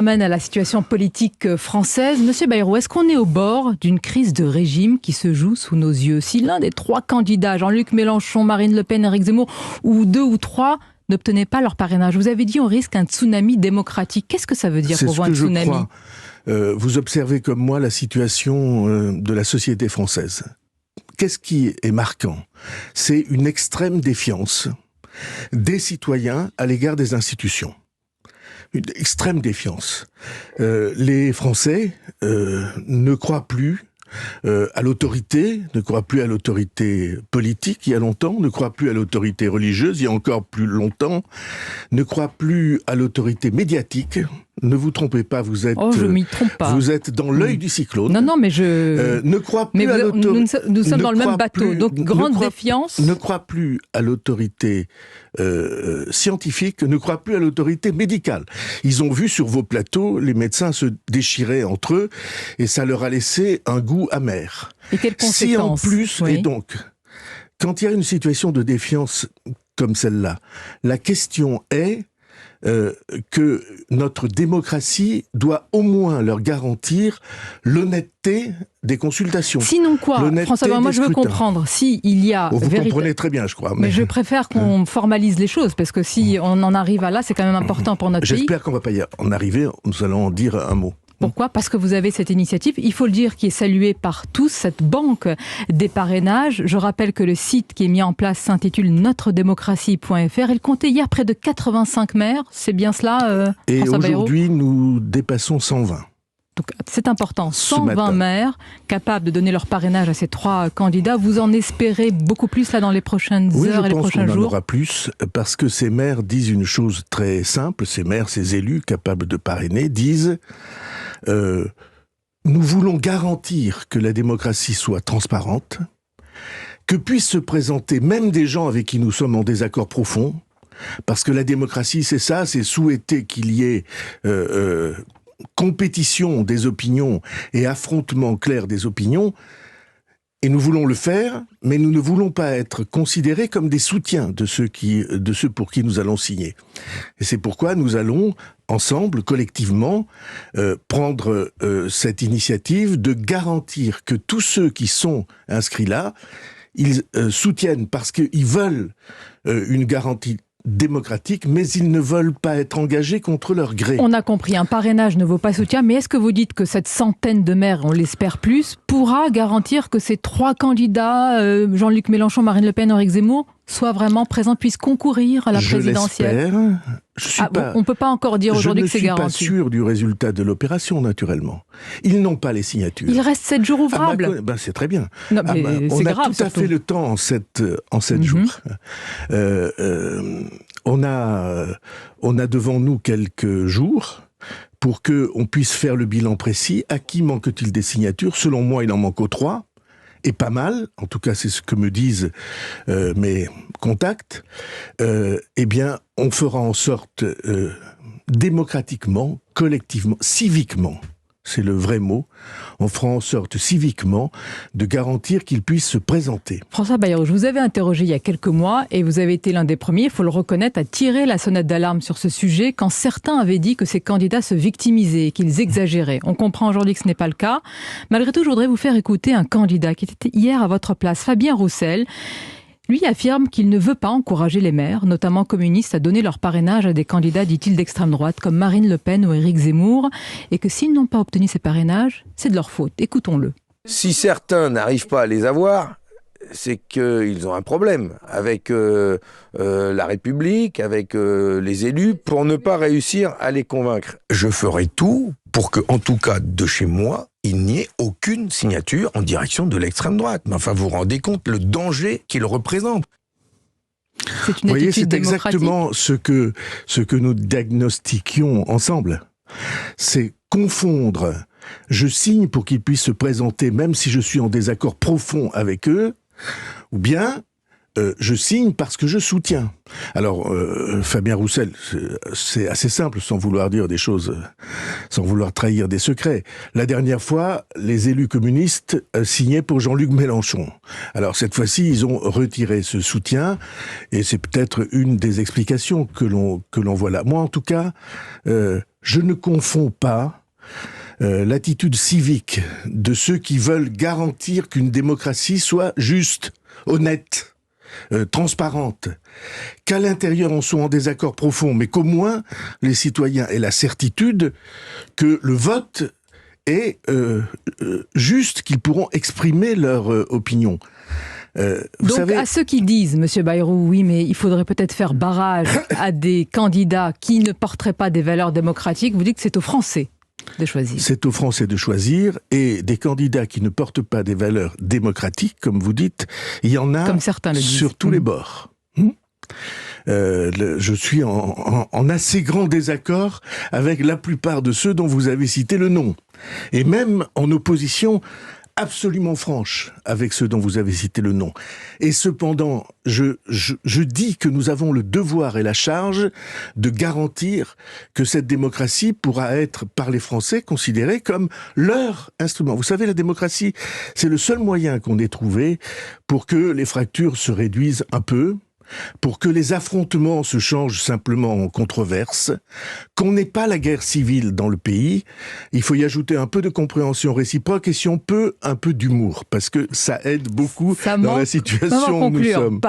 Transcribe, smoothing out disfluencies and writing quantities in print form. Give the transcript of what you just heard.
Amène à la situation politique française. Monsieur Bayrou, est-ce qu'on est au bord d'une crise de régime qui se joue sous nos yeux? Si l'un des trois candidats, Jean-Luc Mélenchon, Marine Le Pen, Éric Zemmour, ou deux ou trois, n'obtenaient pas leur parrainage, vous avez dit on risque un tsunami démocratique. Qu'est-ce que ça veut dire pour vous, un tsunami? C'est ce que je crois. Vous observez comme moi la situation de la société française. Qu'est-ce qui est marquant? C'est une extrême défiance des citoyens à l'égard des institutions. Une extrême défiance. Les Français ne croient plus à l'autorité, ne croient plus à l'autorité politique il y a longtemps, ne croient plus à l'autorité religieuse il y a encore plus longtemps, ne croient plus à l'autorité médiatique. Ne vous trompez pas, vous êtes, je m'y trompe pas. Vous êtes dans l'œil du cyclone. Non, mais je... ne croit plus mais à l'autorité. Nous sommes dans le même bateau, donc grande défiance. Ne croit plus à l'autorité scientifique, ne croit plus à l'autorité médicale. Ils ont vu sur vos plateaux les médecins se déchirer entre eux et ça leur a laissé un goût amer. Et quelles conséquences? Si en plus, oui. Et donc, quand il y a une situation de défiance comme celle-là, la question est que notre démocratie doit au moins leur garantir l'honnêteté des consultations. Sinon quoi, François, moi je veux comprendre, si il y a... Vous comprenez très bien, je crois. Mais je préfère qu'on formalise les choses, parce que si on en arrive à là, c'est quand même important pour notre pays. J'espère qu'on ne va pas y en arriver, nous allons en dire un mot. Pourquoi? Parce que vous avez cette initiative, il faut le dire, qui est saluée par tous, cette banque des parrainages. Je rappelle que le site qui est mis en place s'intitule notredémocratie.fr. Il comptait hier près de 85 maires, c'est bien cela, et François Bayrou? Aujourd'hui, nous dépassons 120. Donc c'est important, 120 maires capables de donner leur parrainage à ces trois candidats. Vous en espérez beaucoup plus là dans les prochaines heures et les prochains jours? Oui, je pense qu'on en aura plus, parce que ces maires disent une chose très simple. Ces maires, ces élus capables de parrainer disent... nous voulons garantir que la démocratie soit transparente, que puissent se présenter même des gens avec qui nous sommes en désaccord profond, parce que la démocratie, c'est ça, c'est souhaiter qu'il y ait compétition des opinions et affrontement clair des opinions. Et nous voulons le faire, mais nous ne voulons pas être considérés comme des soutiens de ceux pour qui nous allons signer. Et c'est pourquoi nous allons, ensemble, collectivement, prendre cette initiative de garantir que tous ceux qui sont inscrits là, ils soutiennent parce qu'ils veulent une garantie démocratique, mais ils ne veulent pas être engagés contre leur gré. On a compris, un parrainage ne vaut pas soutien, mais est-ce que vous dites que cette centaine de maires, on l'espère plus, pourra garantir que ces trois candidats, Jean-Luc Mélenchon, Marine Le Pen, Éric Zemmour, soient vraiment présents, puissent concourir à la présidentielle? Je l'espère. On ne peut pas encore dire aujourd'hui que c'est garanti. Je ne suis pas sûr du résultat de l'opération, naturellement. Ils n'ont pas les signatures. Il reste 7 jours ouvrables. C'est très bien. Non, mais on a grave, tout à fait le temps en 7 jours. On a devant nous quelques jours pour qu'on puisse faire le bilan précis. À qui manque-t-il des signatures? Selon moi, il en manque aux 3. Et pas mal, en tout cas c'est ce que me disent mes contacts, eh bien on fera en sorte démocratiquement, collectivement, civiquement, c'est le vrai mot, on fera en sorte civiquement de garantir qu'ils puissent se présenter. François Bayrou, je vous avais interrogé il y a quelques mois et vous avez été l'un des premiers, il faut le reconnaître, à tirer la sonnette d'alarme sur ce sujet quand certains avaient dit que ces candidats se victimisaient, qu'ils exagéraient. On comprend aujourd'hui que ce n'est pas le cas. Malgré tout, je voudrais vous faire écouter un candidat qui était hier à votre place, Fabien Roussel. Lui affirme qu'il ne veut pas encourager les maires, notamment communistes, à donner leur parrainage à des candidats, dit-il, d'extrême droite, comme Marine Le Pen ou Éric Zemmour, et que s'ils n'ont pas obtenu ces parrainages, c'est de leur faute. Écoutons-le. Si certains n'arrivent pas à les avoir, c'est qu'ils ont un problème avec la République, avec les élus, pour ne pas réussir à les convaincre. Je ferai tout pour que, en tout cas de chez moi, il n'y ait aucune signature en direction de l'extrême droite. Mais enfin, vous vous rendez compte le danger qu'il représente. C'est une Vous voyez, attitude c'est démocratique. exactement ce que nous diagnostiquions ensemble. C'est confondre. Je signe pour qu'ils puissent se présenter, même si je suis en désaccord profond avec eux, ou bien je signe parce que je soutiens. Alors, Fabien Roussel, c'est assez simple, sans vouloir dire des choses, sans vouloir trahir des secrets. La dernière fois, les élus communistes signaient pour Jean-Luc Mélenchon. Alors, cette fois-ci, ils ont retiré ce soutien, et c'est peut-être une des explications que l'on voit là. Moi, en tout cas, je ne confonds pas l'attitude civique de ceux qui veulent garantir qu'une démocratie soit juste, honnête, transparente, qu'à l'intérieur on soit en désaccord profond, mais qu'au moins les citoyens aient la certitude que le vote est juste, qu'ils pourront exprimer leur opinion. Donc, savez, à ceux qui disent, Monsieur Bayrou, oui, mais il faudrait peut-être faire barrage à des candidats qui ne porteraient pas des valeurs démocratiques, vous dites que c'est aux Français de choisir. C'est aux Français de choisir, et des candidats qui ne portent pas des valeurs démocratiques, comme vous dites, il y en a comme certains le disent, sur tous les bords. Je suis en assez grand désaccord avec la plupart de ceux dont vous avez cité le nom, et même en opposition absolument franche avec ceux dont vous avez cité le nom. Et cependant, je dis que nous avons le devoir et la charge de garantir que cette démocratie pourra être, par les Français, considérée comme leur instrument. Vous savez, la démocratie, c'est le seul moyen qu'on ait trouvé pour que les fractures se réduisent un peu, pour que les affrontements se changent simplement en controverses, qu'on n'ait pas la guerre civile dans le pays. Il faut y ajouter un peu de compréhension réciproque et, si on peut, un peu d'humour, parce que ça aide beaucoup dans la situation où nous sommes.